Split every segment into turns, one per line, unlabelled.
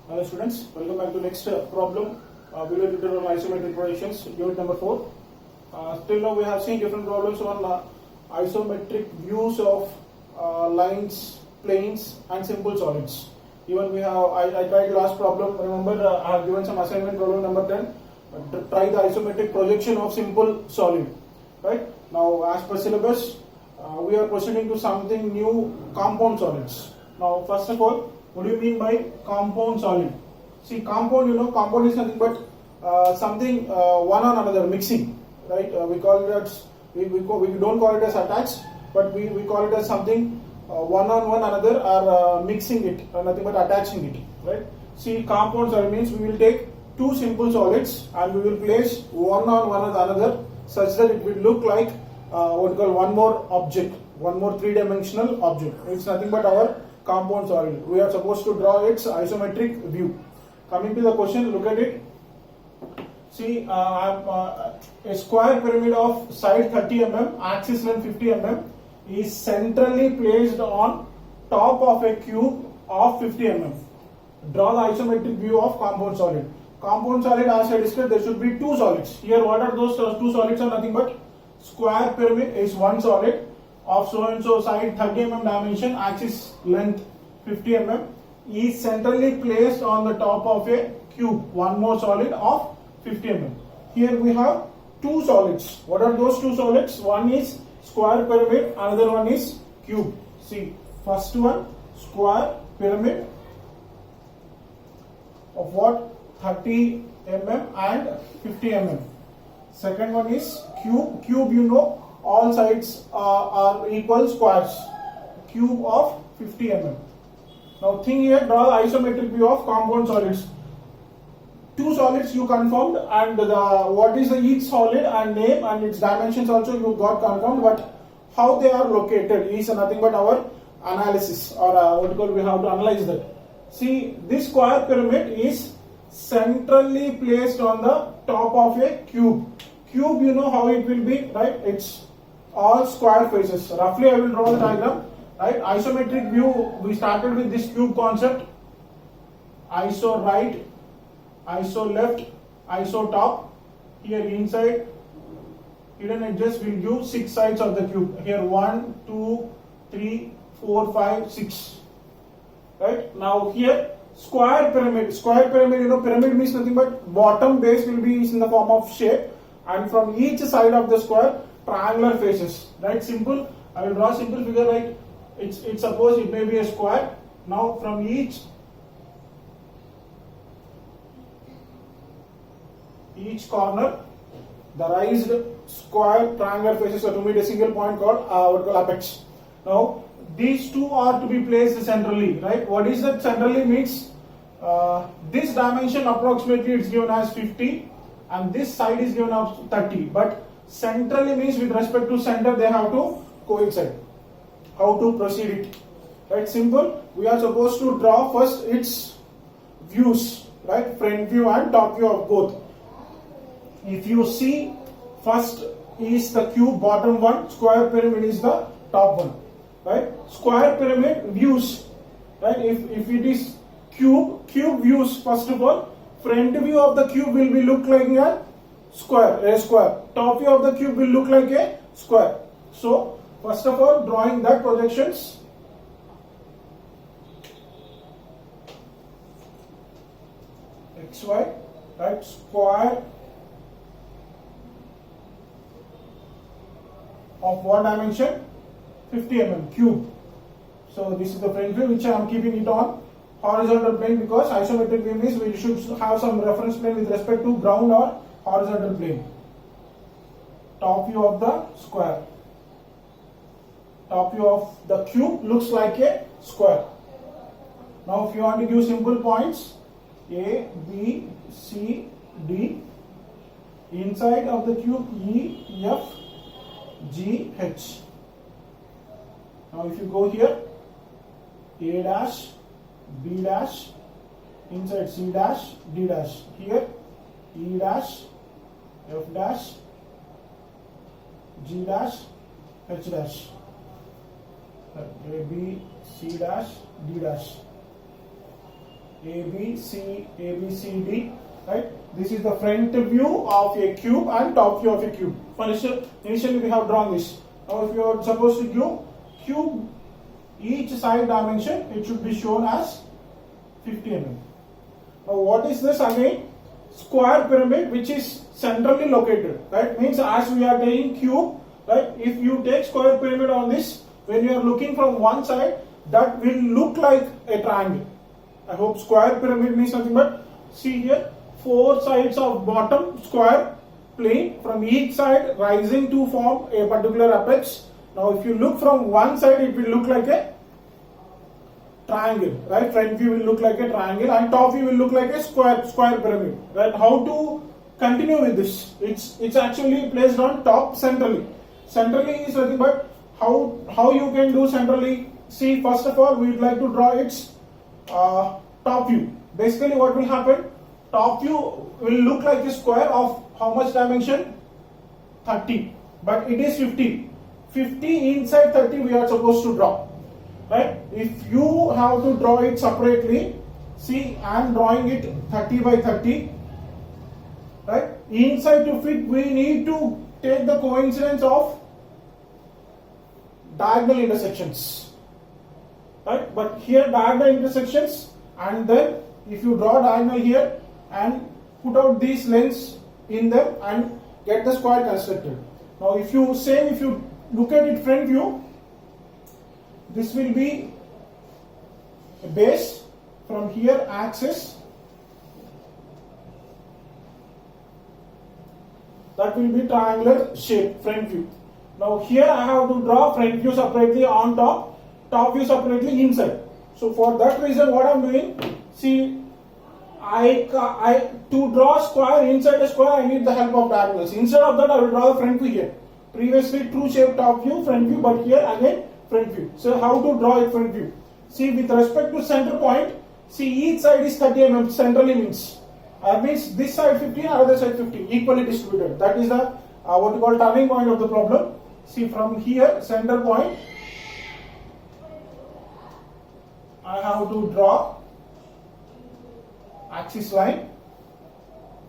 Hello students, welcome back to next problem. We will tutor on isometric projections, unit number 4. Till now we have seen different problems on isometric views of lines, planes and simple solids. Even we have, I tried last problem, remember I have given some assignment problem number 10. Try the isometric projection of simple solid. Right? Now as per syllabus, we are proceeding to something new, compound solids. Now first of all, what do you mean by compound solid? See, compound, compound is nothing but something one on another, mixing, right? We call it as, we don't call it as attached, but we call it as something one on one another or mixing it, nothing but attaching it, right? See, compound solid means we will take two simple solids and we will place one on one another such that it will look like what we call one more object, one more three-dimensional object. It's nothing but our compound solid. We are supposed to draw its isometric view. Coming to the question, look at it. See, a square pyramid of side 30 mm, axis length 50 mm is centrally placed on top of a cube of 50 mm. Draw the isometric view of compound solid. Compound solid, as I discussed, there should be two solids. Here, what are those two solids? Are nothing but square pyramid is one solid of so and so side 30 mm dimension, axis length 50 mm is centrally placed on the top of a cube, one more solid of 50 mm. Here we have two solids. What are those two solids? One is square pyramid, another one is cube. See, first one square pyramid of what? 30 mm and 50 mm. Second one is cube. Cube, all sides are equal squares. Cube of 50 mm. Now think here, draw the isometric view of compound solids. Two solids you confirmed, and what is each solid and name and its dimensions also you got confirmed, but how they are located is nothing but our analysis, or we have to analyze that. See, this square pyramid is centrally placed on the top of a cube. Cube, you know how it will be, right? It's all square faces. Roughly I will draw the diagram, right? Isometric view, we started with this cube concept. Iso right, iso left, iso top. Here inside, hidden edges will give 6 sides of the cube. Here 1, 2, 3, 4, 5, 6. Right? Now here square pyramid. Square pyramid, pyramid means nothing but bottom base will be in the form of shape, and from each side of the square triangular faces. Right? Simple. I will draw a simple figure like it's suppose it may be a square. Now from each corner, the raised square triangular faces are to meet a single point called apex. Now these two are to be placed centrally, right? What is that centrally means? This dimension approximately it's given as 50 and this side is given as 30, but centrally means with respect to center they have to coincide. How to proceed it? Right? Simple. We are supposed to draw first its views, right? Front view and top view of both. If you see, first is the cube bottom one, square pyramid is the top one. Right? Square pyramid views, right? If it is cube views, first of all, front view of the cube will be look like a square. Top view of the cube will look like a square. So first of all, drawing that projections. XY, right? Square of what dimension? 50 mm cube. So this is the front view which I am keeping it on horizontal plane, because isometric view means we should have some reference plane with respect to ground or horizontal plane. Top view of the square. Top view of the cube looks like a square. Now if you want to give simple points A, B, C, D, inside of the cube E, F, G, H. Now if you go here, A dash, B dash, inside C dash, D dash. Here E dash, F dash, G dash, H dash. A, B, C dash, D dash. D, right? This is the front view of a cube and top view of a cube. Initially we have drawn this. Now if you are supposed to give cube each side dimension, it should be shown as 50 mm. Now what is this again? Square pyramid which is centrally located, right? Means as we are taking cube, right? If you take square pyramid on this, when you are looking from one side, that will look like a triangle. I hope square pyramid means something, but see here, 4 sides of bottom square plane, from each side rising to form a particular apex. Now if you look from one side, it will look like a triangle, right? Front view will look like a triangle and top view will look like a square pyramid, right? How to continue with this? It's actually placed on top centrally. Centrally is nothing but how you can do centrally. See, first of all, we would like to draw its top view. Basically what will happen, top view will look like a square of how much dimension? 30, but it is 50 inside 30 we are supposed to draw, right? If you have to draw it separately, see, I am drawing it 30 by 30, right? Inside to fit, we need to take the coincidence of diagonal intersections, right? But here diagonal intersections, and then if you draw diagonal here and put out these lines in them and get the square constructed. Now if you look at it front view, this will be a base, from here axis, that will be triangular shape, front view. Now here I have to draw front view separately on top view separately inside. So for that reason what I am doing, see, to draw square inside a square, I need the help of diagonals. Instead of that, I will draw the front view here. Previously true shape top view, front view, but here again front view. So how to draw a front view? See, with respect to center point, see, each side is 30 mm centrally means this side 15, other side 15, equally distributed. That is the what you call turning point of the problem. See, from here center point, I have to draw axis line,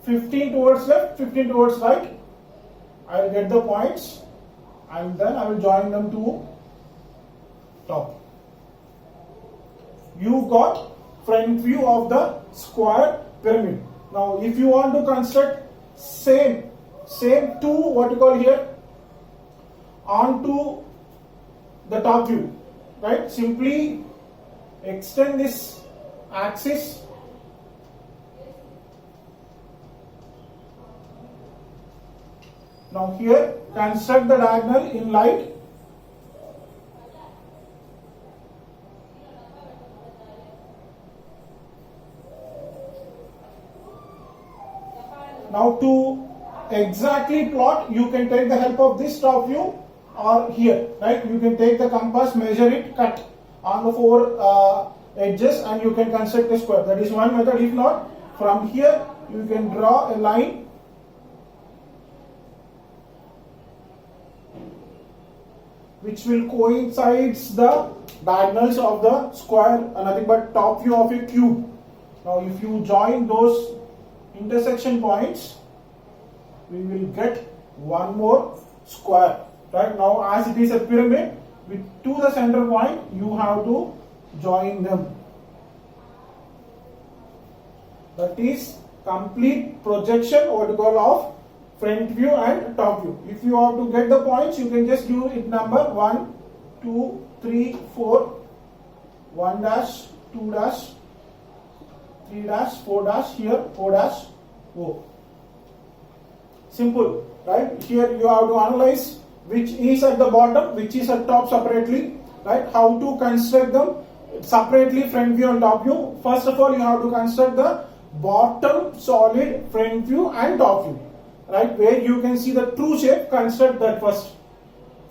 15 towards left, 15 towards right. I will get the points and then I will join them to top. You got front view of the square pyramid. Now if you want to construct same to what you call here onto the top view, right? Simply extend this axis Now here construct the diagonal in light. Now to exactly plot, you can take the help of this top view or here, right? You can take the compass, measure it, cut on the four edges and you can construct a square. That is one method. If not, from here you can draw a line which will coincides the diagonals of the square, nothing but top view of a cube. Now if you join those intersection points, we will get one more square. Right now, as it is a pyramid, with to the center point, you have to join them. That is complete projection vertical of front view and top view. If you have to get the points, you can just give it number 1, 2, 3, 4, 1 dash, 2 dash, 3 dash, 4 dash, here 4 dash, O. Simple, right? Here you have to analyze which is at the bottom, which is at top separately, right? How to construct them separately, front view and top view. First of all, you have to construct the bottom solid front view and top view, right? Where you can see the true shape, construct that first,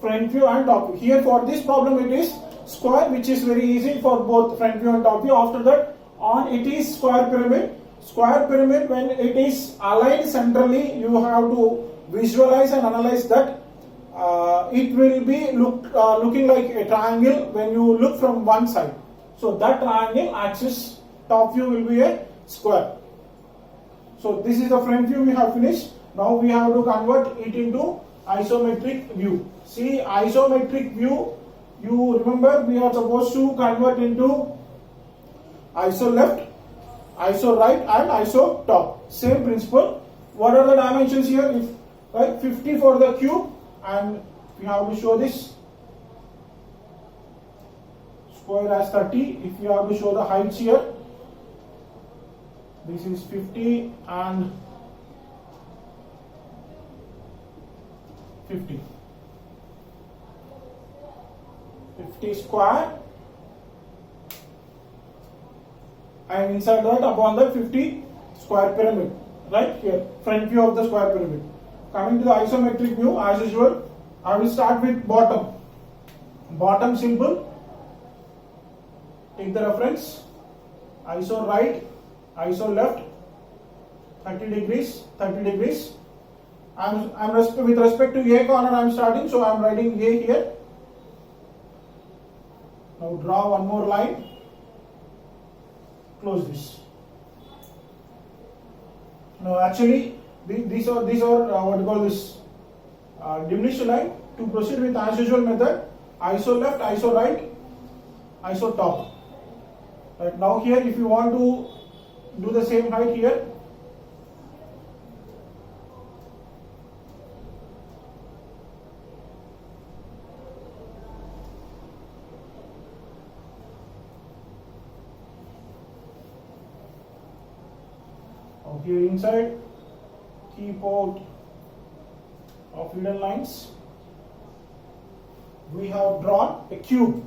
front view and top view. Here for this problem it is square, which is very easy for both front view and top view. After that, on it is square pyramid. Square pyramid, when it is aligned centrally, you have to visualize and analyze that it will be looking like a triangle when you look from one side. So that triangle axis top view will be a square. So this is the front view we have finished. Now we have to convert it into isometric view. See, isometric view, you remember we are supposed to convert into iso left, iso right and iso top. Same principle. What are the dimensions here? If right, 50 for the cube, and we have to show this square as 30. If you have to show the heights here, this is 50 and 50. 50 square, and inside that upon that 50 square pyramid. Right here, front view of the square pyramid. Coming to the isometric view, as usual, I will start with bottom. Bottom simple. Take the reference. Iso right, iso left, 30 degrees, 30 degrees. With respect to A corner, I am starting, so I am writing A here. Now draw one more line. Close this. No, actually, these are what you call this diminished line. To proceed with as usual method, iso left, iso right, iso top. Right now here, if you want to do the same height here, here inside, keep out of hidden lines. We have drawn a cube,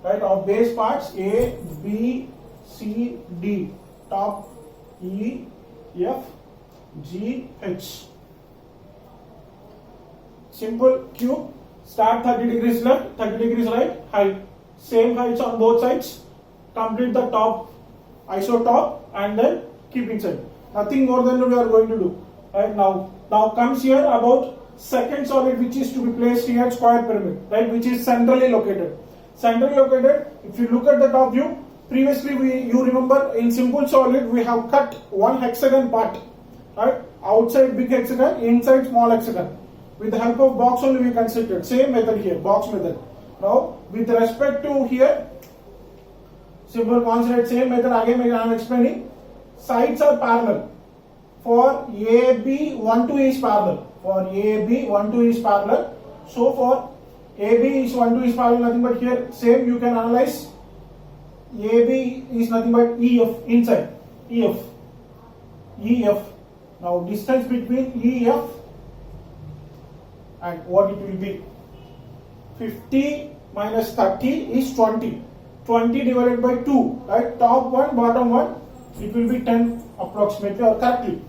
right, of base parts A, B, C, D, top E, F, G, H. Simple cube. Start 30 degrees left, 30 degrees right, height. Same heights on both sides. Complete the top, iso top, and then keep inside. Nothing more than we are going to do. Right now comes here about second solid which is to be placed here at square pyramid, right, which is centrally located. Centrally located, if you look at the top view, previously you remember in simple solid we have cut one hexagon part, right, outside big hexagon, inside small hexagon. With the help of box only we constructed. Same method here, box method. Now with respect to here, simple concept, same method again I am explaining. Sides are parallel. For AB, 1, 2 is parallel. For AB, 1, 2 is parallel. So for AB is 1, 2 is parallel, nothing but here, same you can analyze. AB is nothing but EF inside. EF. EF. Now distance between EF and what it will be. 50 minus 30 is 20. 20 divided by 2. Right? Top one, bottom one. It will be 10 approximately or correctly.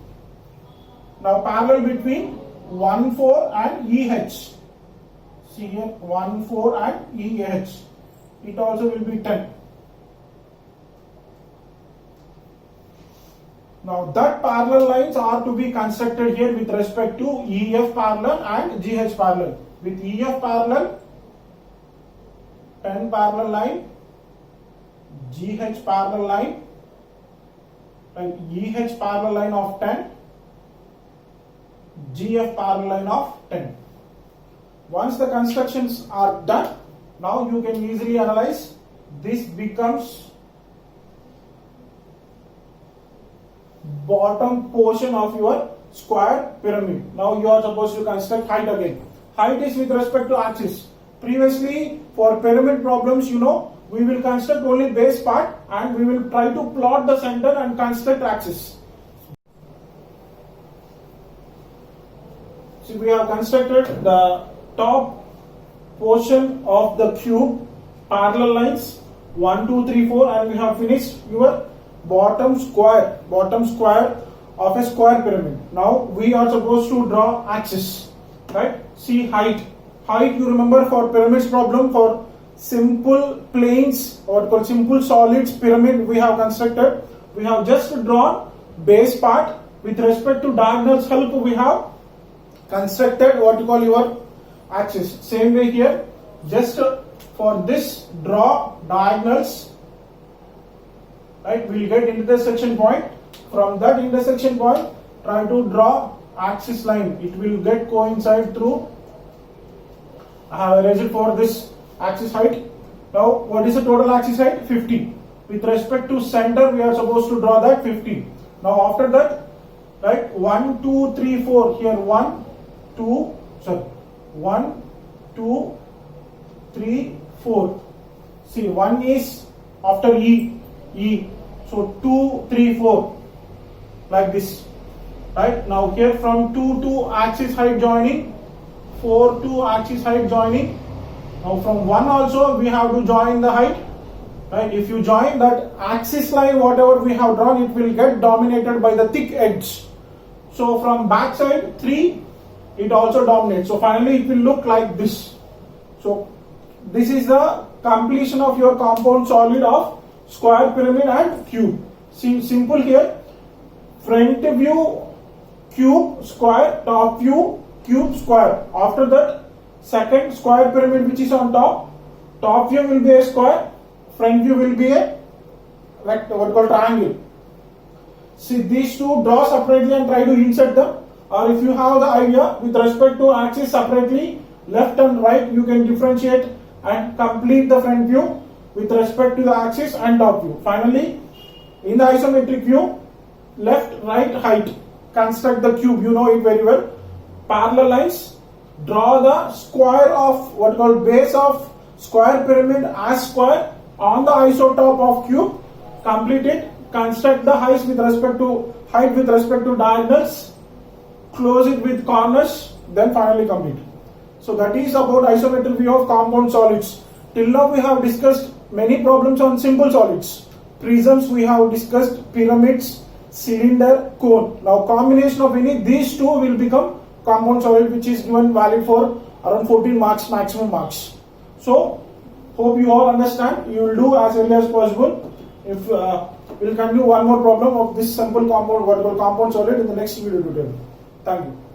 Now parallel between 1, 4 and EH. See here 1, 4 and EH. It also will be 10. Now that parallel lines are to be constructed here with respect to EF parallel and GH parallel. With EF parallel, 10 parallel line, GH parallel line, and EH parallel line of 10, GF parallel line of 10. Once the constructions are done, now you can easily analyze. This becomes bottom portion of your square pyramid. Now you are supposed to construct height again. Height is with respect to axis. Previously for pyramid problems, we will construct only base part and we will try to plot the center and construct axis. See, we have constructed the top portion of the cube, parallel lines 1, 2, 3, 4, and we have finished your bottom square of a square pyramid. Now we are supposed to draw axis, right? See height. Height, you remember for pyramids problem, for simple planes or called simple solids pyramid we have constructed. We have just drawn base part. With respect to diagonals help, we have constructed what you call your axis. Same way here, just for this draw diagonals, right? We'll get intersection point. From that intersection point, try to draw axis line. It will get coincide through. I have erased it for this axis height. Now, what is the total axis height? 50. With respect to center, we are supposed to draw that 50. Now, after that, right, 1, 2, 3, 4. Here 1, 2, 3, 4. See, 1 is after E. So 2, 3, 4. Like this. Right. Now here from 2 to axis height joining, 4 to axis height joining. Now from 1 also we have to join the height. Right. If you join that axis line, whatever we have drawn, it will get dominated by the thick edge. So from back side 3, it also dominates. So finally it will look like this. So this is the completion of your compound solid of square, pyramid and cube. See, simple here. Front view cube square, top view cube square. After that, second square pyramid which is on top view will be a square, front view will be a what called triangle. See, these two draw separately and try to insert them, or if you have the idea with respect to axis separately, left and right, you can differentiate and complete the front view with respect to the axis and top view. Finally, in the isometric view, left, right, height, construct the cube, you know it very well. Parallel lines, draw the square of what called base of square pyramid as square on the isotop of cube, complete it, construct the height with respect to diagonals, close it with corners, then finally complete. So that is about isometric view of compound solids. Till now we have discussed many problems on simple solids. Prisms we have discussed, pyramids, cylinder, cone. Now combination of any these two will become compound solid, which is given valid for around 14 marks maximum marks. So hope you all understand. You will do as early as possible. If we'll continue one more problem of this simple compound, what we call compound solid in the next video tutorial. Thank you.